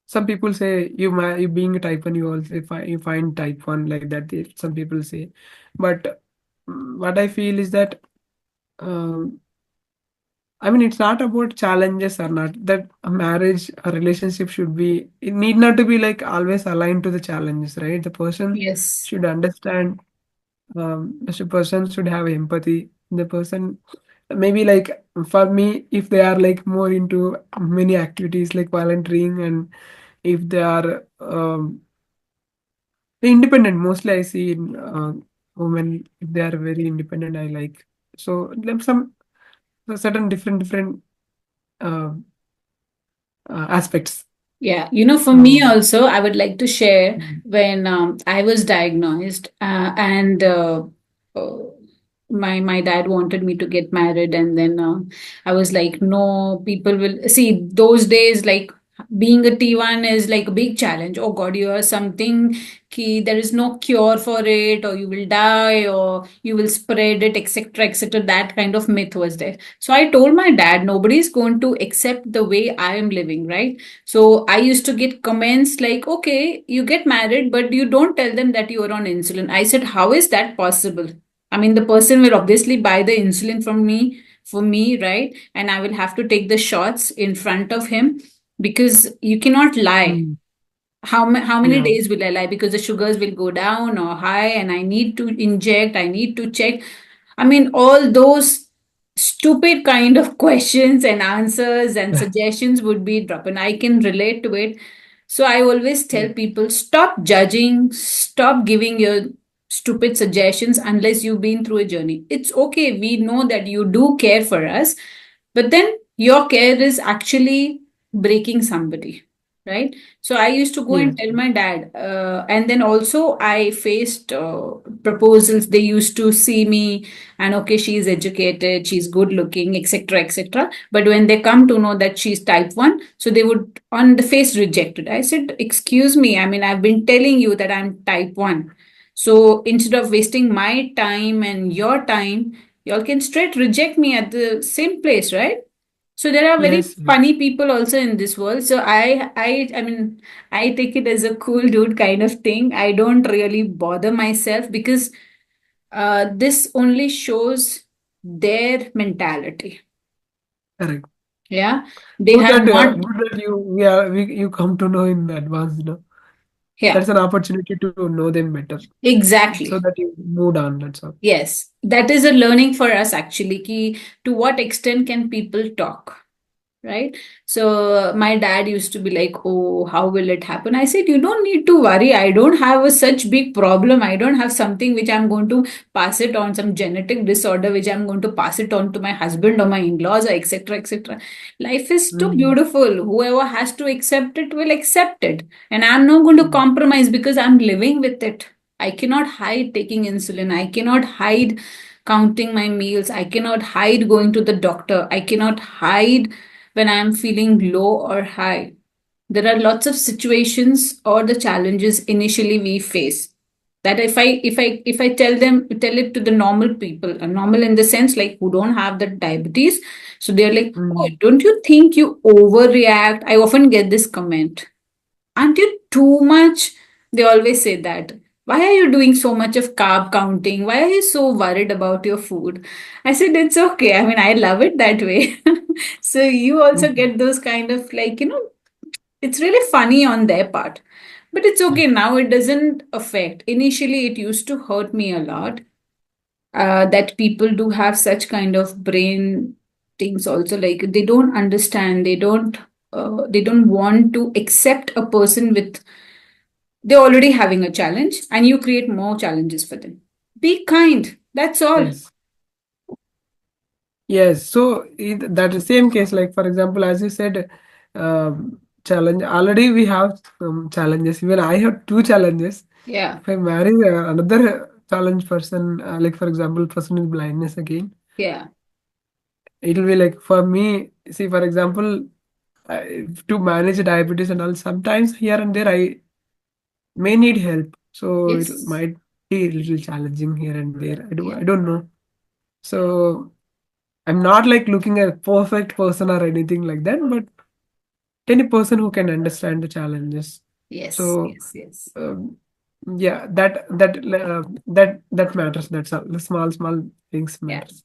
some people say you being a type 1, you also you find type 1 like that. Some people say, but what I feel is that um, I mean, it's not about challenges or not. That a marriage, a relationship should be, it need not to be like always aligned to the challenges, right? The person Yes. should understand, the person should have empathy. The person, maybe like for me, if they are like more into many activities like volunteering, and if they are independent, mostly I see in women, if they are very independent, I like. So, them some certain different uh, aspects. Yeah, for me So, also, I would like to share mm, when I was diagnosed, and uh, my dad wanted me to get married, and then I was like, no, people will see those days, like being a T1 is like a big challenge. Oh God, you are something key. There is no cure for it, or you will die, or you will spread it, etc., etc. That kind of myth was there. So I told my dad, nobody is going to accept the way I am living, right? So I used to get comments like, okay, you get married, but you don't tell them that you are on insulin. I said, how is that possible? I mean, the person will obviously buy the insulin from me for me, right? And I will have to take the shots in front of him because you cannot lie. mm, How many yeah, days will I lie? Because the sugars will go down or high, and I need to inject, I need to check. I mean, all those stupid kind of questions and answers and suggestions would be dropped, and I can relate to it. So I always tell mm, people, stop judging, stop giving your stupid suggestions unless you've been through a journey. It's okay. We know that you do care for us, but then your care is actually breaking somebody, right? So I used to go and yes, tell my dad, and then also I faced proposals. They used to see me, and okay, she's educated, she's good looking, etc., etc. But when they come to know that she's type 1, so they would on the face reject it. I said, excuse me, I mean, I've been telling you that I'm type 1. So instead of wasting my time and your time, y'all can straight reject me at the same place, right? So there are very yes, yes, funny people also in this world. So I mean, I take it as a cool dude kind of thing. I don't really bother myself because this only shows their mentality. correct. Yeah, they have not. Good that you come to know in advance, Yeah, That's an opportunity to know them better, so exactly. that you moved on. That's all. Yes, that is a learning for us actually. Ki, to what extent can people talk? Right? So my dad used to be like, oh, how will it happen? I said, you don't need to worry. I don't have a such big problem. I don't have something which I'm going to pass it on, some genetic disorder which I'm going to pass it on to my husband or my in-laws or etc. etc. Life is too Mm, beautiful. Whoever has to accept it will accept it. And I'm not going to mm, compromise because I'm living with it. I cannot hide taking insulin. I cannot hide counting my meals. I cannot hide going to the doctor. I cannot hide when I'm feeling low or high. There are lots of situations or the challenges initially we face that if I tell it to the normal people, normal in the sense like who don't have the diabetes, so they're like, oh, mm, don't you think you overreact? I often get this comment, aren't you too much? They always say that. Why are you doing so much of carb counting? Why are you so worried about your food? I said, it's okay. I mean, I love it that way. So you also mm, get those kind of like, it's really funny on their part. But it's okay now. It doesn't affect. Initially, it used to hurt me a lot that people do have such kind of brain things also. Like they don't understand. They don't want to accept a person with they're already having a challenge and you create more challenges for them. Be kind. That's all. yes, yes. So that is same case, like for example, as you said, challenge. Already we have challenges. Even I have two challenges. Yeah. If I marry another challenge person, like for example, person with blindness again, Yeah. it'll be like for me. See, for example, to manage diabetes and all, sometimes here and there I may need help. So it Yes. might be a little challenging here and there. I don't know. So I'm not like looking at a perfect person or anything like that, but any person who can understand the challenges. Yes, So yes, yes. um, yeah, that matters. That's all. The small things Yeah. matters.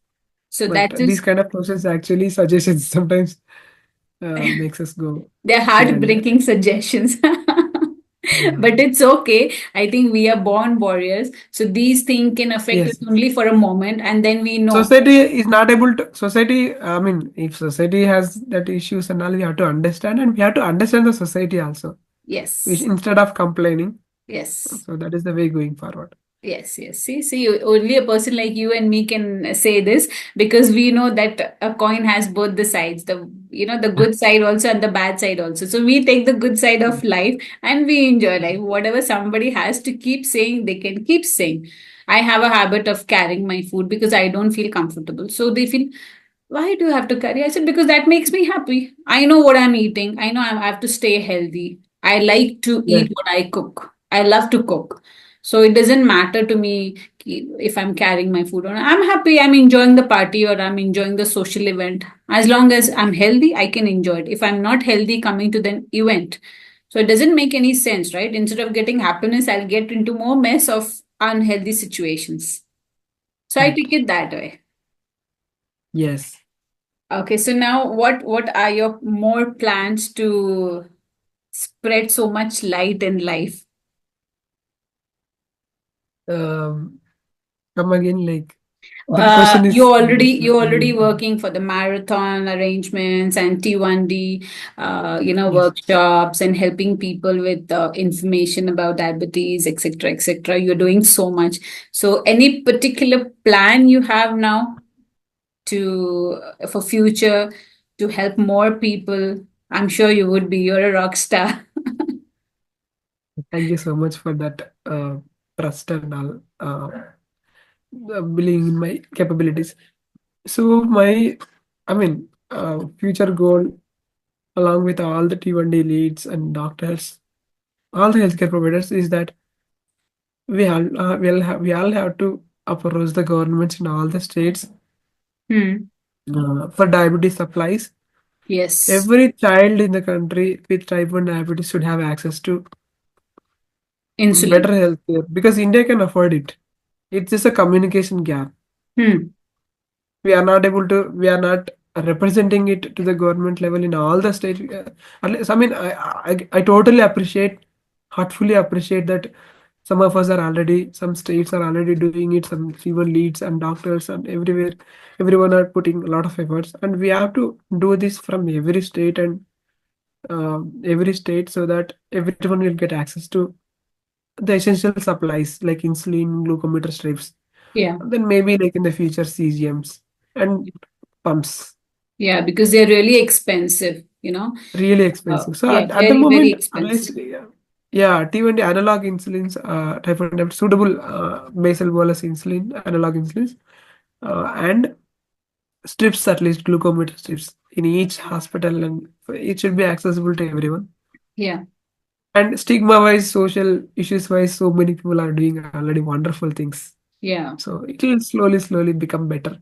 So But that these is, kind of questions actually suggestions sometimes makes us go they're here and there. heartbreaking suggestions. But Yeah. it's okay. I think we are born warriors. So these things can affect us Yes. only for a moment, and then we know. Society is not able to. Society. I mean, if society has that issues and all, we have to understand, and we have to understand the society also. Which Yes, instead of complaining. yes. So that is the way going forward. Yes, yes. See, only a person like you and me can say this because we know that a coin has both the sides, the good side also and the bad side also. So we take the good side of life and we enjoy life. Whatever somebody has to keep saying, they can keep saying. I have a habit of carrying my food because I don't feel comfortable. So they feel, why do you have to carry? I said, because that makes me happy. I know what I'm eating. I know I have to stay healthy. I like to Yes. eat what I cook. I love to cook. So it doesn't matter to me if I'm carrying my food or not. I'm happy. I'm enjoying the party or I'm enjoying the social event. As long as I'm healthy, I can enjoy it. If I'm not healthy coming to the event, so it doesn't make any sense, right? Instead of getting happiness, I'll get into more mess of unhealthy situations. So I take Correct. it that way. Yes. Okay, so now what are your more plans to spread so much light in life? Um, Come again, like the question You is already just you not already getting. working for the marathon arrangements and T1D, Yes. workshops and helping people with information about diabetes, etc., etc. You're doing so much. So, any particular plan you have now to for future to help more people? I'm sure you would be. You're a rock star. Thank you so much for that trust and all, believing in my capabilities. So I mean, future goal, along with all the T1D leads and doctors, all the healthcare providers, is that we all have to approach the governments in all the states Hmm. for diabetes supplies. Yes. Every child in the country with type 1 diabetes should have access to better Insulin. healthcare because India can afford it. It's just a communication gap. Hmm. We are not representing it to the government level in all the states. At least, I mean, I totally appreciate, heartfully appreciate that some states are already doing it, some even leads and doctors and everywhere, everyone are putting a lot of efforts. And we have to do this from every state so that everyone will get access to the essential supplies like insulin, glucometer strips, Yeah. and then maybe like in the future CGMs and pumps. Yeah, because they're really expensive. Really expensive. So Yeah, at the very, very moment, at expensive. least, yeah, T20 analog insulins, type 1 diabetes, suitable basal bolus insulin, analog insulins, and strips, at least glucometer strips in each hospital, and it should be accessible to everyone. Yeah. And stigma wise, social issues wise, so many people are doing already wonderful things. Yeah. So it will slowly become better.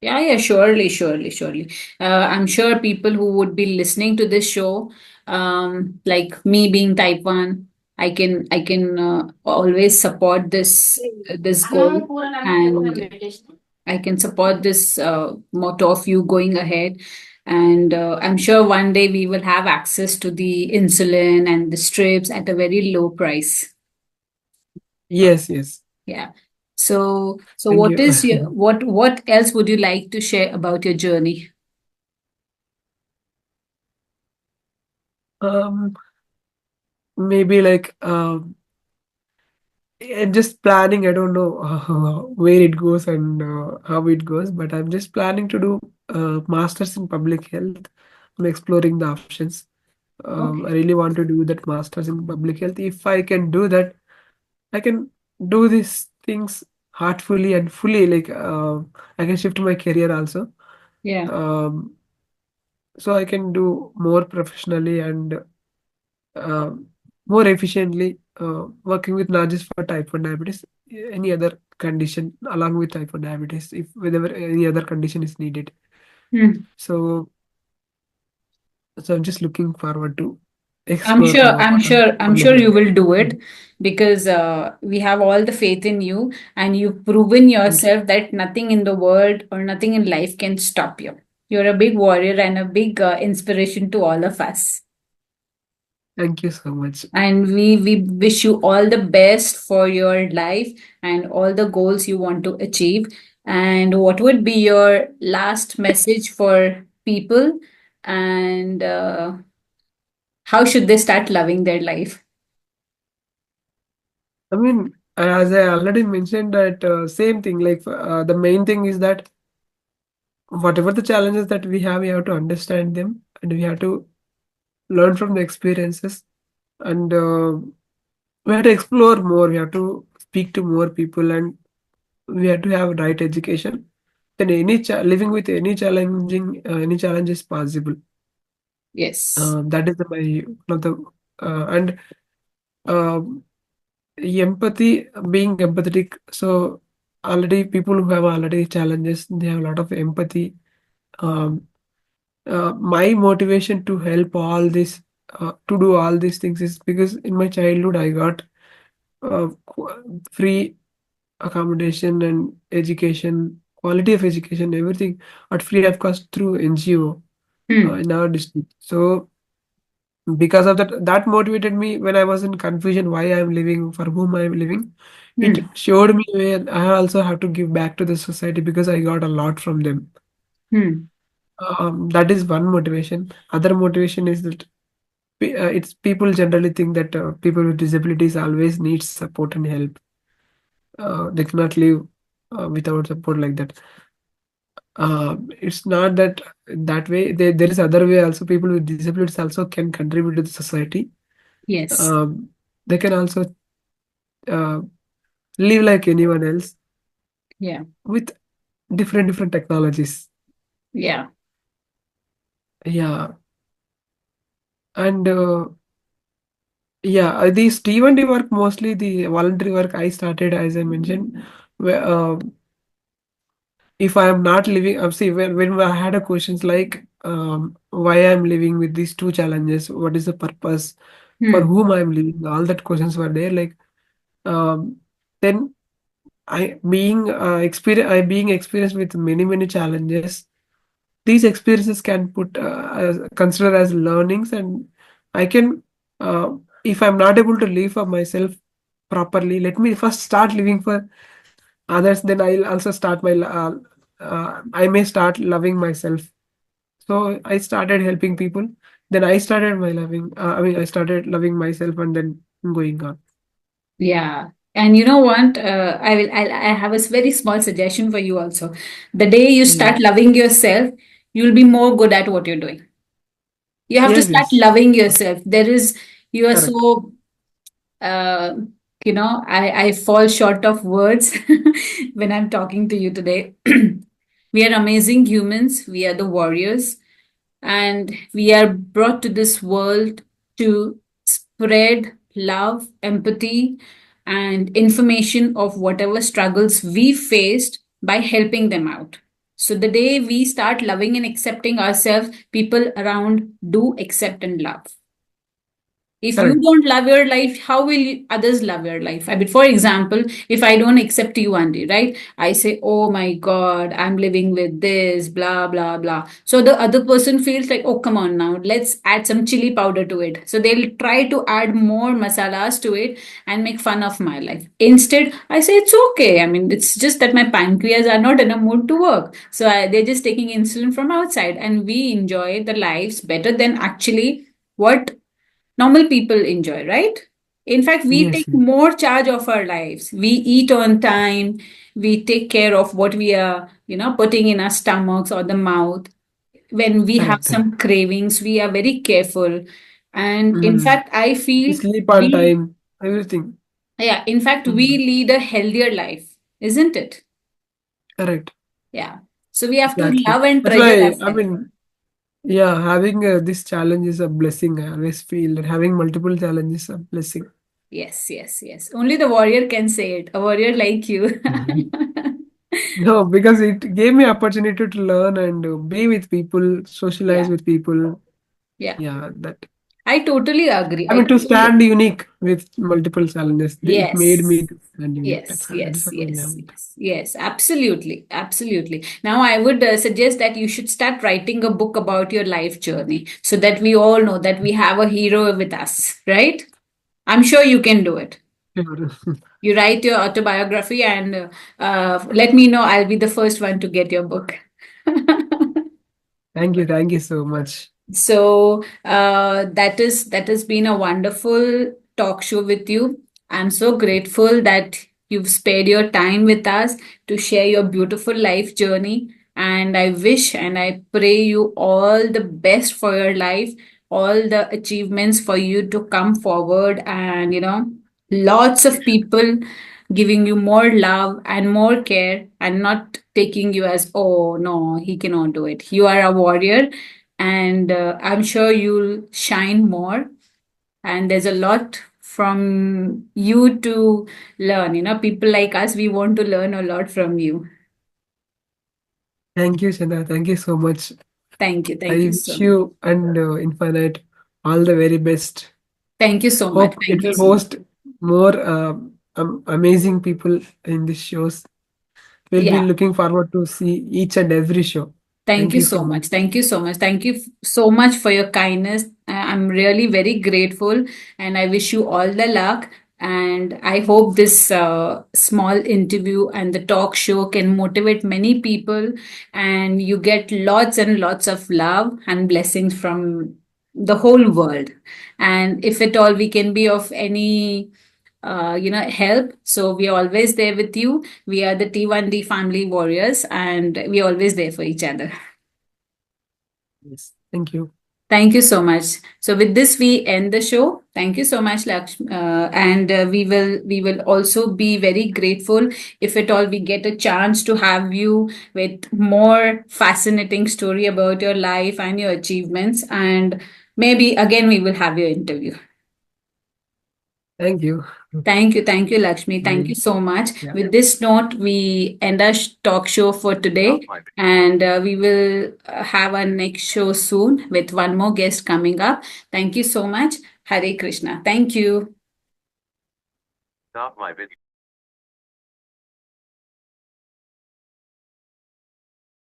Yeah, yeah, surely, surely, surely. I'm sure people who would be listening to this show, like me being type 1, I can always support this goal, and I can support this motto of you going ahead. And I'm sure one day we will have access to the insulin and the strips at a very low price. Yes, yes. Yeah. So Thank what is your you. what else would you like to share about your journey? um, Maybe like I'm just planning. I don't know where it goes and how it goes, but I'm just planning to do masters in public health. I'm exploring the options. I Okay. really want to do that masters in public health. If I can do that, I can do these things heartfully and fully. Like I can shift my career also, Yeah. um, so I can do more professionally and uh, more efficiently, working with not just for type 1 diabetes, any other condition along with type 1 diabetes, if whenever any other condition is needed. Hmm. So So I'm just looking forward to I'm explore sure, more I'm and sure, I'm follow sure more. you will do Mm. it because we have all the faith in you and you've proven Thank you. yourself that nothing in the world or nothing in life can stop you. You're a big warrior and a big inspiration to all of us. Thank you so much. And we wish you all the best for your life and all the goals you want to achieve. And what would be your last message for people? And how should they start loving their life? I mean, as I already mentioned that same thing, like the main thing is that whatever the challenges that we have to understand them and we have to learn from the experiences and we have to explore more. We have to speak to more people and we have to have right education. Then living with any challenge is possible. Yes. That is my one of the and uh, empathy, being empathetic. So already people who have already challenges, they have a lot of empathy. Um, my motivation to help all this, to do all these things is because in my childhood I got free accommodation and education, quality of education, everything at free of cost through NGO Hmm. in our district. So because of that, that motivated me when I was in confusion why I'm living, for whom I'm living. It Hmm. showed me where I also have to give back to the society because I got a lot from them. Hmm. That is one motivation. Other motivation is that it's people generally think that people with disabilities always need support and help. They cannot live without support like that. It's not that way. There is other way also. People with disabilities also can contribute to the society. Yes. Um, they can also uh, live like anyone else Yeah. with different technologies. Yeah. Yeah, and yeah, these T1D work, mostly the voluntary work I started, as I mentioned. Where, if I am not living, see, when I had a questions like why I'm living with these two challenges, what is the purpose, for Hmm. whom I'm living, all that questions were there. Like um, then I being experienced with many challenges. These experiences can put consider as learnings, and I can, if I'm not able to live for myself properly, let me first start living for others. Then I'll also start I may start loving myself. So I started helping people. Then I started my loving. I started loving myself, and then going on. Yeah. And you know what? I have a very small suggestion for you also. The day you Yeah. start loving yourself, you'll be more good at what you're doing. You have to Yes. start Yes. loving yourself. You are Correct. so, uh, I fall short of words when I'm talking to you today. We are amazing humans. We are the warriors. And we are brought to this world to spread love, empathy, and information of whatever struggles we faced by helping them out. So, the day we start loving and accepting ourselves, people around do accept and love. If you Correct. don't love your life, how will others love your life? I mean, for example, if I don't accept you, Andy, right? I say, oh my God, I'm living with this, blah, blah, blah. So the other person feels like, oh, come on now, let's add some chili powder to it. So they'll try to add more masalas to it and make fun of my life. Instead, I say, it's okay. I mean, it's just that my pancreas are not in a mood to work. So they're just taking insulin from outside, and we enjoy the lives better than actually what normal people enjoy, right? In fact, we Yes. take Yes. more charge of our lives. We eat on time. We take care of what we are, putting in our stomachs or the mouth. When we have Correct. Correct. some cravings, we are very careful. And in Mm. fact, I feel Sleep on we, time. Everything. yeah, in fact, we Mm. lead a healthier life, isn't it? Correct. Yeah. So we have to Exactly. love and That's treasure why, our I life. mean, yeah, having this challenge is a blessing. I always feel that having multiple challenges is a blessing. Yes, yes, yes. Only the warrior can say it. A warrior like you. Mhm. No, because it gave me opportunity to learn and be with people, socialize Yeah. with people. Yeah, Yeah, that I totally agree. I I mean to totally stand unique with multiple challenges. It made me Yes. to stand unique. That's Yes, what only I yes, want. yes, yes, absolutely, absolutely. Now, I would suggest that you should start writing a book about your life journey so that we all know that we have a hero with us, right? I'm sure you can do it. Sure. You write your autobiography and let me know. I'll be the first one to get your book. Thank you so much. So that has been a wonderful talk show with you. I'm so grateful that you've spared your time with us to share your beautiful life journey. And I wish and I pray you all the best for your life, all the achievements for you to come forward, and lots of people giving you more love and more care and not taking you as, oh no, he cannot do it. You are a warrior, and I'm sure you'll shine more. And there's a lot from you to learn. People like us, we want to learn a lot from you. Thank you, Chanda. Thank you so much. Thank I you so wish much. you and Infinite all the very best. Thank you so much. Hope it Thank you will so much. host more amazing people in these shows. We'll be Yeah. looking forward to see each and every show. Thank Thank you you so so much. much. Thank you so much. Thank you so much for your kindness. I'm really very grateful, and I wish you all the luck. And I hope this small interview and the talk show can motivate many people, and you get lots and lots of love and blessings from the whole world. And if at all we can be of any help, so we are always there with you. We are the T1D family warriors, and we are always there for each other. Yes. Thank you. Thank you so much. So with this, we end the show. Thank you so much, Lakshmi, and we will also be very grateful if at all we get a chance to have you with more fascinating story about your life and your achievements, and maybe again we will have your interview. Thank you. Thank you, Lakshmi. Thank you Bye. so much. Yeah. With this note, we end our talk show for today, and we will have our next show soon with one more guest coming up. Thank you so much. Hare Krishna. Thank you.